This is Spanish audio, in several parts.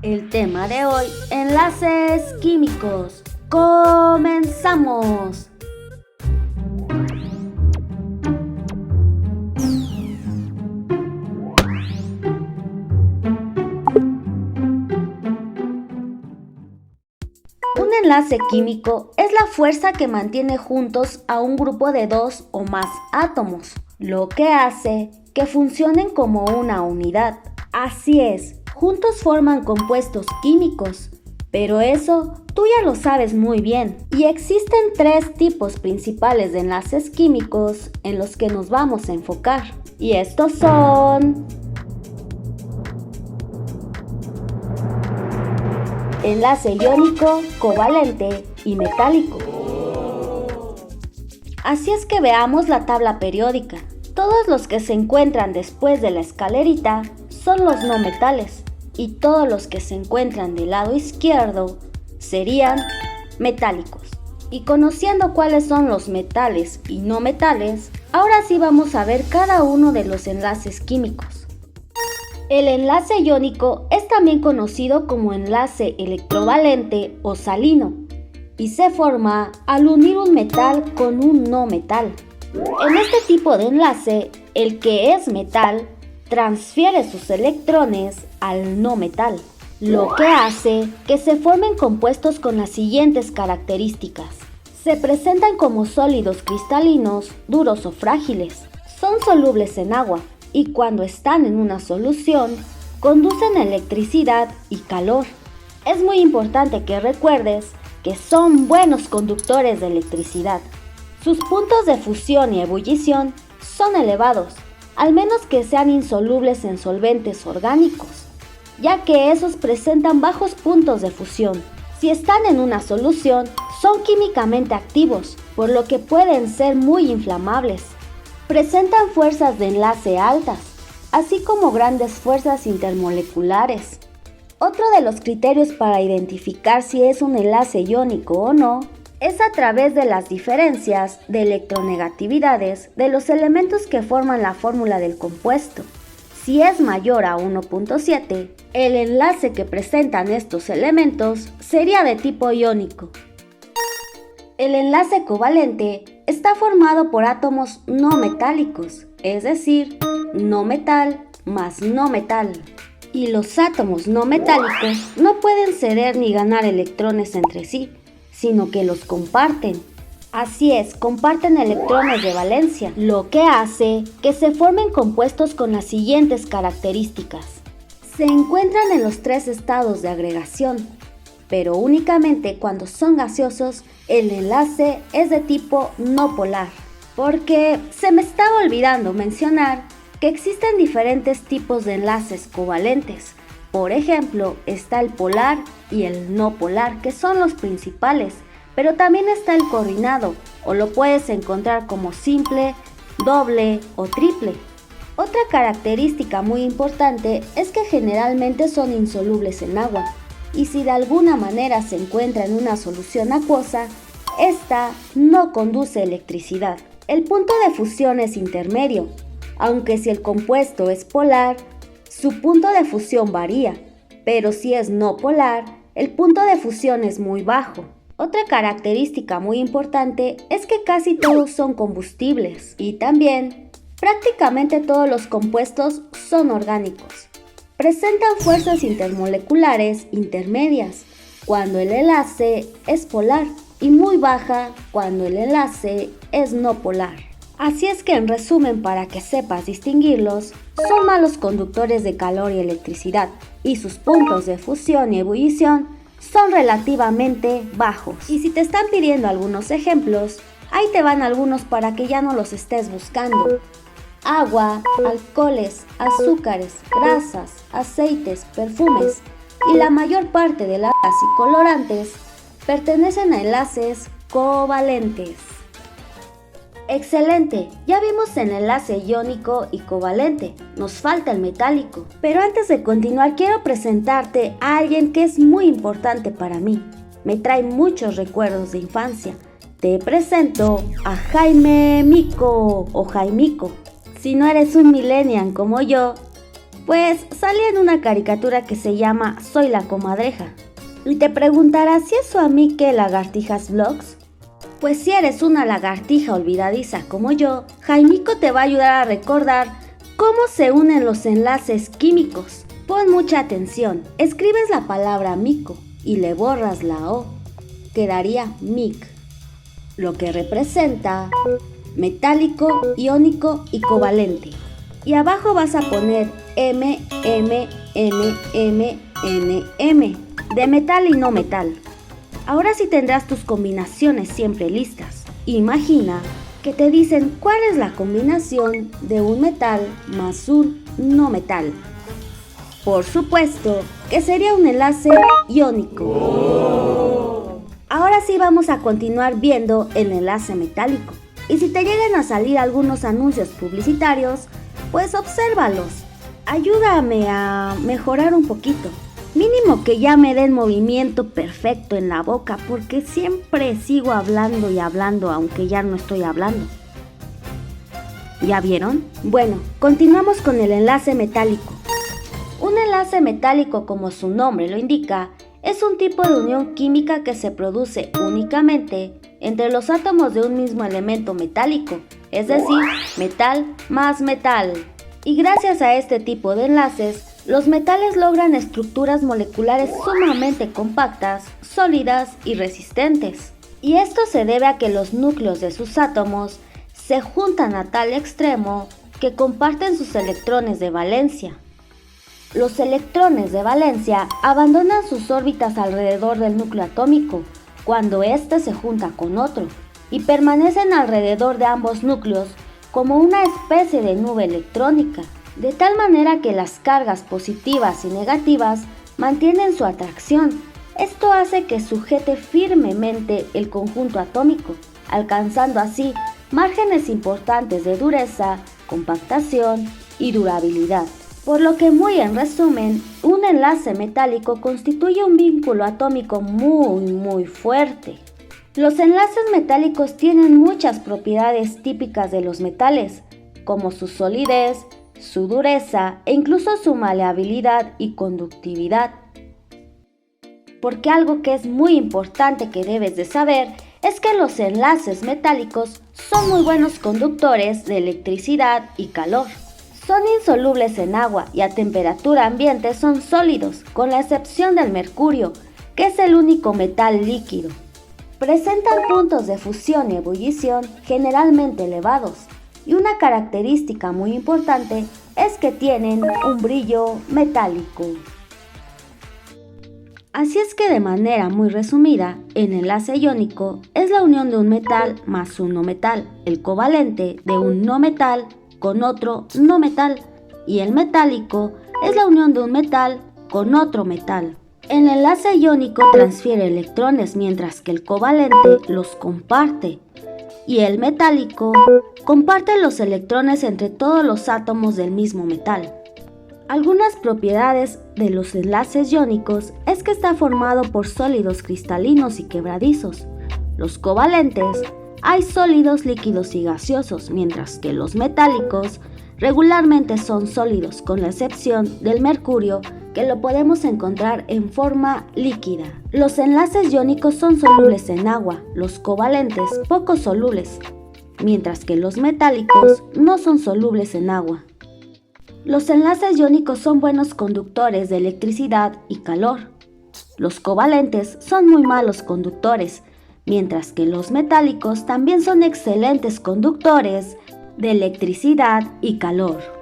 El tema de hoy, enlaces químicos. ¡Comenzamos! Un enlace químico es la fuerza que mantiene juntos a un grupo de dos o más átomos, lo que hace que funcionen como una unidad. Así es, juntos forman compuestos químicos, pero eso tú ya lo sabes muy bien. Y existen tres tipos principales de enlaces químicos en los que nos vamos a enfocar. Y estos son enlace iónico, covalente y metálico. Así es que veamos la tabla periódica. Todos los que se encuentran después de la escalerita son los no metales y todos los que se encuentran del lado izquierdo serían metálicos. Y conociendo cuáles son los metales y no metales, ahora sí vamos a ver cada uno de los enlaces químicos. El enlace iónico es también conocido como enlace electrovalente o salino y se forma al unir un metal con un no metal. En este tipo de enlace, el que es metal transfiere sus electrones al no metal, lo que hace que se formen compuestos con las siguientes características. Se presentan como sólidos cristalinos, duros o frágiles. Son solubles en agua y cuando están en una solución, conducen electricidad y calor. Es muy importante que recuerdes que son buenos conductores de electricidad. Sus puntos de fusión y ebullición son elevados, al menos que sean insolubles en solventes orgánicos, ya que esos presentan bajos puntos de fusión. Si están en una solución, son químicamente activos, por lo que pueden ser muy inflamables. Presentan fuerzas de enlace altas, así como grandes fuerzas intermoleculares. Otro de los criterios para identificar si es un enlace iónico o no es a través de las diferencias de electronegatividades de los elementos que forman la fórmula del compuesto. Si es mayor a 1.7, el enlace que presentan estos elementos sería de tipo iónico. El enlace covalente está formado por átomos no metálicos, es decir, no metal más no metal. Y los átomos no metálicos no pueden ceder ni ganar electrones entre sí, sino que los comparten. Así es, comparten electrones de valencia, lo que hace que se formen compuestos con las siguientes características. Se encuentran en los tres estados de agregación, pero únicamente cuando son gaseosos, el enlace es de tipo no polar. Porque se me estaba olvidando mencionar que existen diferentes tipos de enlaces covalentes. Por ejemplo, está el polar y el no polar, que son los principales, pero también está el coordinado, o lo puedes encontrar como simple, doble o triple. Otra característica muy importante es que generalmente son insolubles en agua, y si de alguna manera se encuentra en una solución acuosa, esta no conduce electricidad. El punto de fusión es intermedio, aunque si el compuesto es polar, su punto de fusión varía, pero si es no polar, el punto de fusión es muy bajo. Otra característica muy importante es que casi todos son combustibles y también prácticamente todos los compuestos son orgánicos. Presentan fuerzas intermoleculares intermedias cuando el enlace es polar y muy baja cuando el enlace es no polar. Así es que en resumen, para que sepas distinguirlos, son malos conductores de calor y electricidad y sus puntos de fusión y ebullición son relativamente bajos. Y si te están pidiendo algunos ejemplos, ahí te van algunos para que ya no los estés buscando. Agua, alcoholes, azúcares, grasas, aceites, perfumes y la mayor parte de las y colorantes pertenecen a enlaces covalentes. Excelente, ya vimos el enlace iónico y covalente, nos falta el metálico. Pero antes de continuar quiero presentarte a alguien que es muy importante para mí. Me trae muchos recuerdos de infancia. Te presento a Jaime Mico o Jaimico. Si no eres un millennial como yo, Pues salía en una caricatura que se llama Soy la comadreja. Y te preguntarás si es su amiga Lagartijas Vlogs. Pues si eres una lagartija olvidadiza como yo, Jaimico te va a ayudar a recordar cómo se unen los enlaces químicos. Pon mucha atención, escribes la palabra mico y le borras la O. Quedaría mic, lo que representa metálico, iónico y covalente. Y abajo vas a poner M, M, M, M, N, M, de metal y no metal. Ahora sí tendrás tus combinaciones siempre listas. Imagina que te dicen cuál es la combinación de un metal más un no metal. Por supuesto que sería un enlace iónico. Ahora sí vamos a continuar viendo el enlace metálico. Y si te llegan a salir algunos anuncios publicitarios, pues obsérvalos. Ayúdame a mejorar un poquito. Mínimo que ya me den movimiento perfecto en la boca, porque siempre sigo hablando y hablando, aunque ya no estoy hablando. ¿Ya vieron? Bueno, continuamos con el enlace metálico. Un enlace metálico, como su nombre lo indica, es un tipo de unión química que se produce únicamente entre los átomos de un mismo elemento metálico, es decir, metal más metal. Y gracias a este tipo de enlaces, los metales logran estructuras moleculares sumamente compactas, sólidas y resistentes. Y esto se debe a que los núcleos de sus átomos se juntan a tal extremo que comparten sus electrones de valencia. Los electrones de valencia abandonan sus órbitas alrededor del núcleo atómico cuando éste se junta con otro y permanecen alrededor de ambos núcleos como una especie de nube electrónica, de tal manera que las cargas positivas y negativas mantienen su atracción. Esto hace que sujete firmemente el conjunto atómico, alcanzando así márgenes importantes de dureza, compactación y durabilidad. Por lo que, muy en resumen, un enlace metálico constituye un vínculo atómico muy fuerte. Los enlaces metálicos tienen muchas propiedades típicas de los metales, como su solidez, su dureza e incluso su maleabilidad y conductividad. Porque algo que es muy importante que debes de saber es que los enlaces metálicos son muy buenos conductores de electricidad y calor. Son insolubles en agua y a temperatura ambiente son sólidos, con la excepción del mercurio, que es el único metal líquido. Presentan puntos de fusión y ebullición generalmente elevados, y una característica muy importante es que tienen un brillo metálico. Así es que, de manera muy resumida, el enlace iónico es la unión de un metal más un no metal, el covalente de un no metal con otro no metal, y el metálico es la unión de un metal con otro metal. El enlace iónico transfiere electrones mientras que el covalente los comparte, y el metálico comparte los electrones entre todos los átomos del mismo metal. Algunas propiedades de los enlaces iónicos es que está formado por sólidos cristalinos y quebradizos. Los covalentes hay sólidos, líquidos y gaseosos, mientras que los metálicos regularmente son sólidos, con la excepción del mercurio, que lo podemos encontrar en forma líquida. Los enlaces iónicos son solubles en agua, los covalentes poco solubles, mientras que los metálicos no son solubles en agua. Los enlaces iónicos son buenos conductores de electricidad y calor. Los covalentes son muy malos conductores, mientras que los metálicos también son excelentes conductores de electricidad y calor.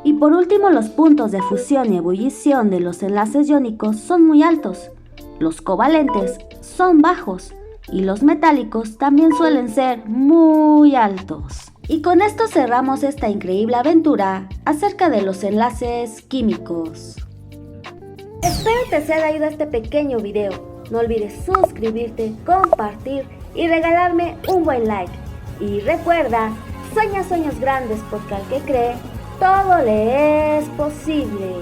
Y por último, los puntos de fusión y ebullición de los enlaces iónicos son muy altos. Los covalentes son bajos y los metálicos también suelen ser muy altos. Y con esto cerramos esta increíble aventura acerca de los enlaces químicos. Espero te sea de ayuda este pequeño video. No olvides suscribirte, compartir y regalarme un buen like. Y recuerda, sueña sueños grandes porque al que cree, todo le es posible.